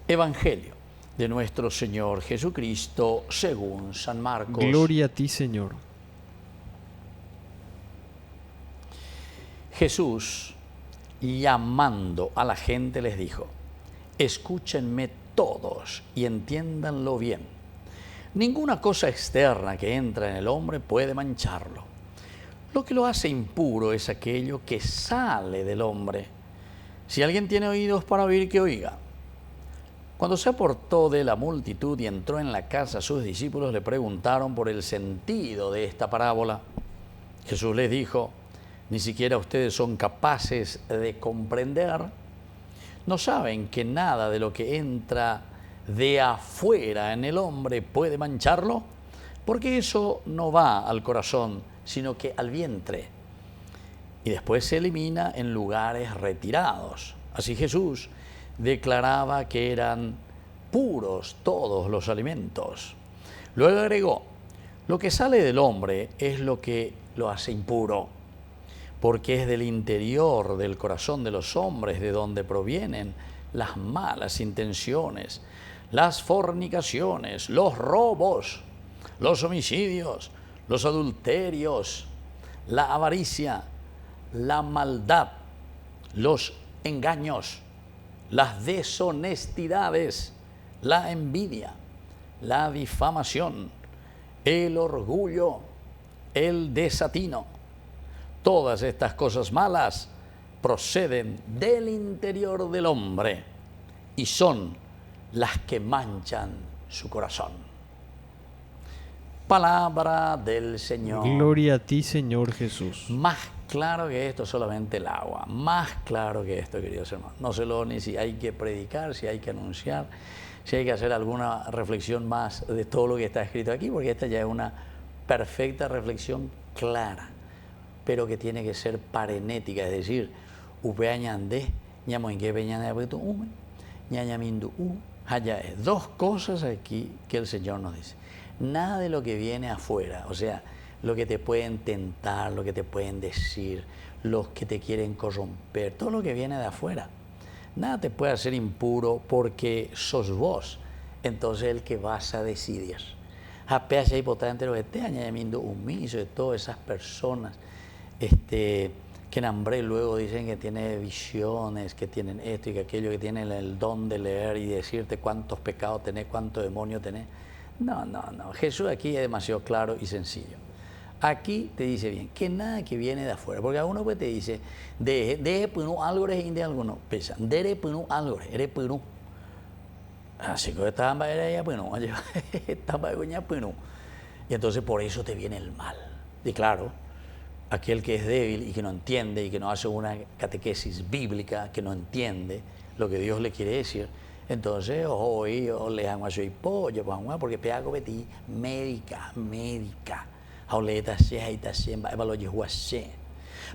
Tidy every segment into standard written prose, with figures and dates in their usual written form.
Evangelio de nuestro Señor Jesucristo según San Marcos. Gloria a ti, Señor. Jesús, llamando a la gente, les dijo: escúchenme todos y entiéndanlo bien. Ninguna cosa externa que entra en el hombre puede mancharlo. Lo que lo hace impuro es aquello que sale del hombre. Si alguien tiene oídos para oír, que oiga. Cuando se apartó de la multitud y entró en la casa, sus discípulos le preguntaron por el sentido de esta parábola. Jesús les dijo: ¿ni siquiera ustedes son capaces de comprender? ¿No saben que nada de lo que entra de afuera en el hombre puede mancharlo? Porque eso no va al corazón, sino que al vientre, y después se elimina en lugares retirados. Así Jesús declaraba que eran puros todos los alimentos. Luego agregó: lo que sale del hombre es lo que lo hace impuro, porque es del interior del corazón de los hombres de donde provienen las malas intenciones, las fornicaciones, los robos, los homicidios, los adulterios, la avaricia, la maldad, los engaños, las deshonestidades, la envidia, la difamación, el orgullo, el desatino. Todas estas cosas malas proceden del interior del hombre y son las que manchan su corazón. Palabra del Señor. Gloria a ti, Señor Jesús. Más claro que esto solamente el agua, más claro que esto, queridos hermanos. No sé ni si hay que predicar, si hay que anunciar, si hay que hacer alguna reflexión más de todo lo que está escrito aquí, porque esta ya es una perfecta reflexión clara, pero que tiene que ser parenética, es decir, upeañandé, ñamoinque peñaneapetu ume, ñañamindu u, haya es. Dos cosas aquí que el Señor nos dice. Nada de lo que viene afuera, o sea, lo que te pueden tentar, lo que te pueden decir, los que te quieren corromper, todo lo que viene de afuera. Nada te puede hacer impuro porque sos vos, entonces el que vas a decidir. Apenas hay potente lo que te añadiendo humizo de todas esas personas que en hambre luego dicen que tienen visiones, que tienen esto y que aquello, que tienen el don de leer y decirte cuántos pecados tenés, cuántos demonios tenés. No. Jesús aquí es demasiado claro y sencillo. Aquí te dice bien que nada que viene de afuera, porque a uno pues te dice de punu algo eres de alguno pesa, de punu algo eres punu. Así que estaba ya punu, estaba ya punu. Y entonces por eso te viene el mal. Y claro, aquel que es débil y que no entiende y que no hace una catequesis bíblica, que no entiende lo que Dios le quiere decir, entonces hoy le hago así pollo, porque peago betí médica.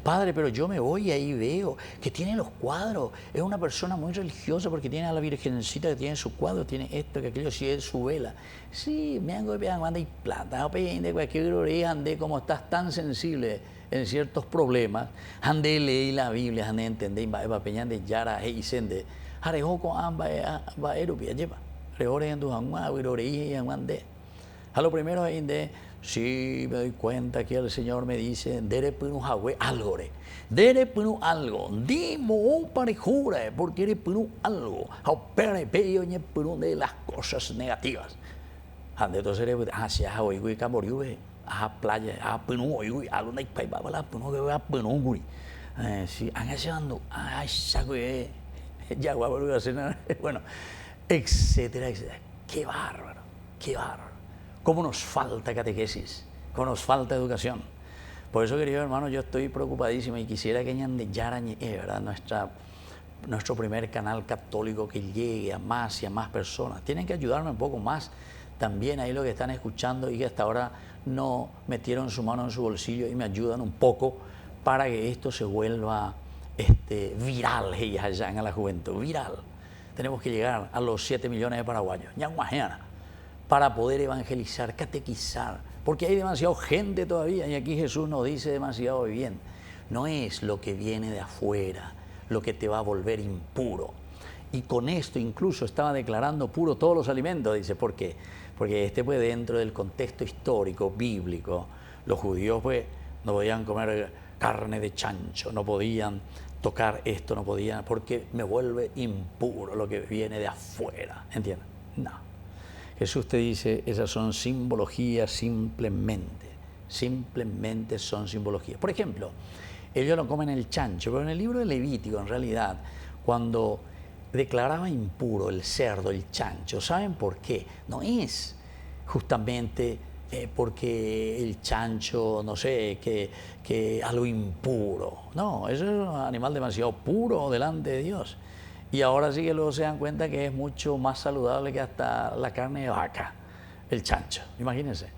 Padre, pero yo me voy y ahí veo que tiene los cuadros, es una persona muy religiosa porque tiene a la Virgencita que tiene su cuadro, tiene esto, que aquello, si es su vela. Sí, me hago de anda y plata, de cualquier gloria, ande como estás tan sensible en ciertos problemas, ande leí la Biblia, ande entender, va peñan de yara y sende, arejo con amba va erupia lleva, rehore en tu hangua, virore y hangande. A lo primero es de sí, me doy cuenta que el Señor me dice, dere punu jagüe algo, dere punu algo, dimo un parejura, porque eres punu algo, aupere peyo ñe punu de las cosas negativas. Ande entonces si a hoy camoriu, a playa, a punu hoy algo de pay babala punu que va punu guri. Si han echando, ay sagüe, ya va a volver a cenar, bueno, etcétera. Qué bárbaro. Cómo nos falta catequesis, cómo nos falta educación. Por eso, querido hermano, yo estoy preocupadísimo y quisiera que ¿verdad? Nuestro primer canal católico que llegue a más y a más personas. Tienen que ayudarme un poco más también ahí los que están escuchando y que hasta ahora no metieron su mano en su bolsillo y me ayudan un poco para que esto se vuelva viral allá en la juventud, viral. Tenemos que llegar a los 7 millones de paraguayos. Para poder evangelizar, catequizar, porque hay demasiada gente todavía y aquí Jesús nos dice demasiado bien. No es lo que viene de afuera lo que te va a volver impuro, Y con esto incluso estaba declarando puro todos los alimentos. Dice, ¿por qué? Porque pues dentro del contexto histórico, bíblico, los judíos pues no podían comer carne de chancho, no podían tocar esto, no podían, porque me vuelve impuro lo que viene de afuera. ¿Entiendes? No. Jesús te dice, esas son simbologías simplemente son simbologías. Por ejemplo, ellos no comen el chancho, pero en el libro de Levítico, en realidad, cuando declaraba impuro el cerdo, el chancho, ¿saben por qué? No es justamente porque el chancho, no sé, que algo impuro. No, eso es un animal demasiado puro delante de Dios. Y ahora sí que luego se dan cuenta que es mucho más saludable que hasta la carne de vaca, el chancho, imagínense.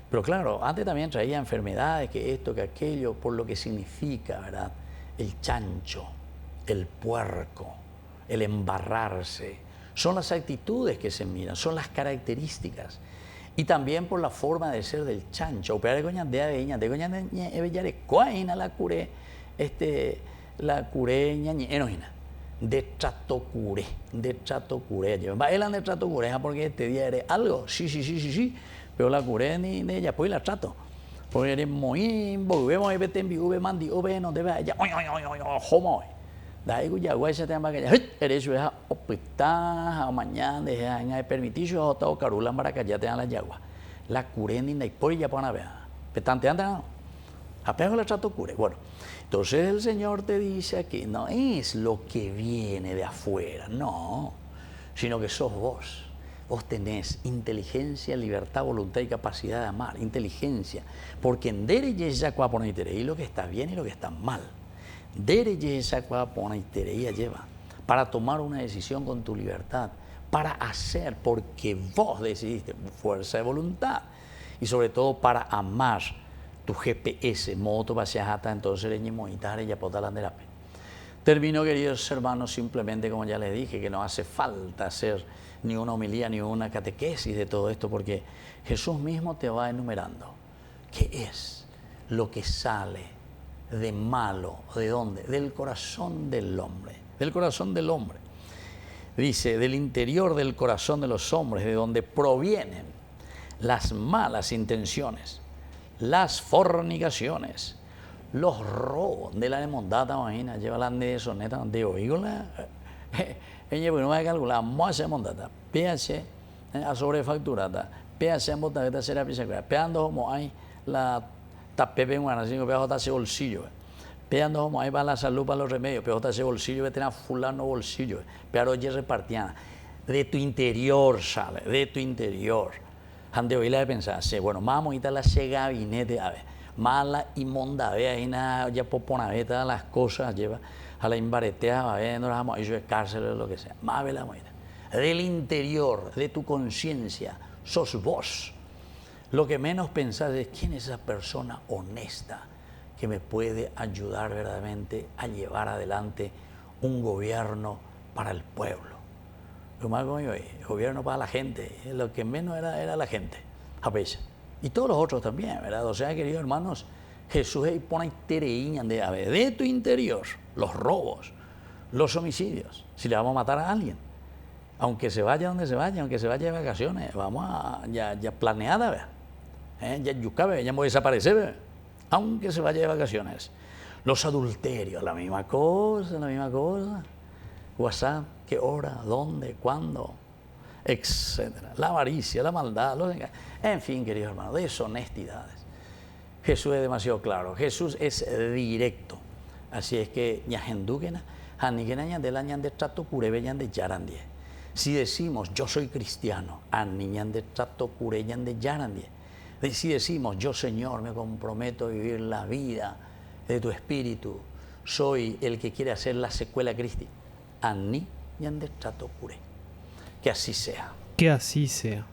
Pero claro, antes también traía enfermedades, que esto, que aquello, por lo que significa, ¿verdad? El chancho, el puerco, el embarrarse, son las actitudes que se miran, son las características. Y también por la forma de ser del chancho. Operar de la curé ñañenojina. De trato curé. Va él de trato curé, porque este día eres algo. Sí. Pero la curé ni de ella, pues la trato. Porque eres muy vemos y vete en vive mandi ove no debe ella. Homo. Đại của giàu quay sẽ tem ba cái hít ở đây suy ha opita mañana de hay permitir yo tao carula para que ya te la yagua la cureni na por ya para ver petante anda apenas la trato cure. Bueno, entonces el Señor te dice que no es lo que viene de afuera, no, sino que sos vos. Vos tenés inteligencia, libertad, voluntad y capacidad de amar, inteligencia, porque en dere ya cua poner y lo que está bien y lo que está mal. Dere esa cua poner lleva para tomar una decisión con tu libertad, para hacer porque vos decidiste, fuerza de voluntad, y sobre todo para amar tu GPS, moto paseajata, entonces ya potalanderape. Termino, queridos hermanos, simplemente como ya les dije, que no hace falta hacer ni una homilía ni una catequesis de todo esto, porque Jesús mismo te va enumerando qué es lo que sale de malo. ¿De dónde? Del corazón del hombre. Del corazón del hombre. Dice, del interior del corazón de los hombres, de donde provienen las malas intenciones, las fornicaciones, los robos de la demondata, imagina, lleva la de soneta, de oígola, ella no va a calcular, más de mondata, pH, a sobrefacturata, pH en botaveta será pisacuera, peando como hay la tapepe en una, así que peando ese bolsillo, peando como hay para la salud, para los remedios, peando ese bolsillo, que tener fulano bolsillo, pero oye repartiana, de tu interior sale, de tu interior. Ante hoy la de pensar, bueno, vamos a ir a la gabinete, a ver, mala inmonda, ahí nada, ya popona, todas las cosas lleva a la imbaretea, a ver, no las vamos a ir a cárcel o lo que sea, más ve la muera. Del interior, de tu conciencia, sos vos. Lo que menos pensás es quién es esa persona honesta que me puede ayudar verdaderamente a llevar adelante un gobierno para el pueblo. Lo más como yo, gobierno para la gente, lo que menos era la gente, a veces. Y todos los otros también, ¿verdad? O sea, queridos hermanos, Jesús pone tereíña de tu interior, los robos, los homicidios, si le vamos a matar a alguien. Aunque se vaya donde se vaya, aunque se vaya de vacaciones, vamos a ya planeada, ¿verdad? Ya yucabe, ya me voy a desaparecer, ¿verdad? Aunque se vaya de vacaciones. Los adulterios, la misma cosa. WhatsApp, qué hora, dónde, cuándo, etcétera. La avaricia, la maldad, los engaños. En fin, queridos hermanos, deshonestidades. Jesús es demasiado claro, Jesús es directo. Así es que si decimos yo soy cristiano, si decimos yo Señor me comprometo a vivir la vida de tu espíritu, soy el que quiere hacer la secuela Cristi, que así sea. Que así sea.